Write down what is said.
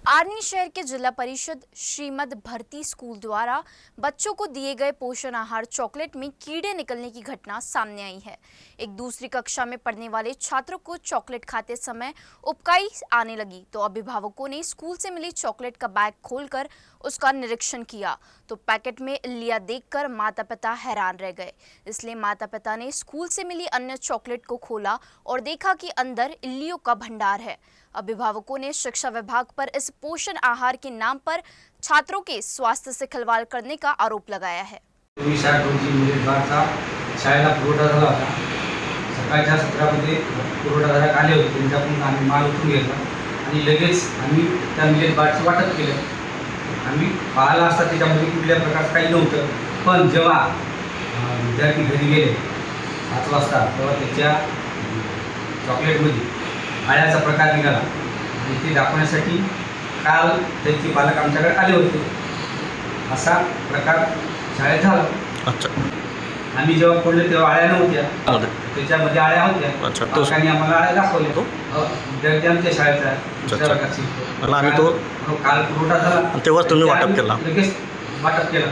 आर्नी शहर के जिला परिषद श्रीमद भर्ती स्कूल द्वारा बच्चों को दिए गए पोषण आहार चॉकलेट में कीड़े निकलने की घटना सामने आई है। एक दूसरी कक्षा में पढ़ने वाले छात्रों को चॉकलेट खाते समय उबकाई आने लगी तो अभिभावकों ने स्कूल से मिली चॉकलेट का बैग खोलकर उसका निरीक्षण किया तो पैकेट में इल्लियां देखकर माता पिता हैरान रह गए। इसलिए माता पिता ने स्कूल से मिली अन्य चॉकलेट को खोला और देखा कि अंदर इल्लियों का भंडार है। अभिभावकों ने शिक्षा विभाग पर इस पोषण आहार के नाम पर छात्रों के स्वास्थ्य से खिलवाड़ करने का आरोप लगाया है। शाळेला पुरवठा झाला होता। सकाळच्या सत्रामध्ये पुरवठादाराक आले होते, त्यांच्याकडून आम्ही माल उचलून घेतला आणि लगेच आम्ही त्या मिलेट बारचं वाटप केलं। आम्ही पाहिला असता त्याच्यामध्ये कुठल्या प्रकारचं काही नव्हतं, पण जेव्हा विद्यार्थी घरी गेले 5 वाजता तेव्हा त्याच्या चॉकलेटमध्ये आळ्याचा प्रकार निघाला आणि ते दाखवण्यासाठी काल त्यांचे पालक आमच्याकडे आले होते। असा प्रकार शाळेत झाला। अच्छा, आम्ही जेव्हा खोलले तेव्हा आळ्या नव्हत्या, त्याच्यामध्ये आळ्या होत्या। अच्छा, पालकांनी आम्हाला आळ्या दाखवल्या। विद्यार्थी आमच्या शाळेचा आम्ही तो काल पुरवठा झाला तेव्हाच तुम्ही वाटप केला, लगेच वाटप केला।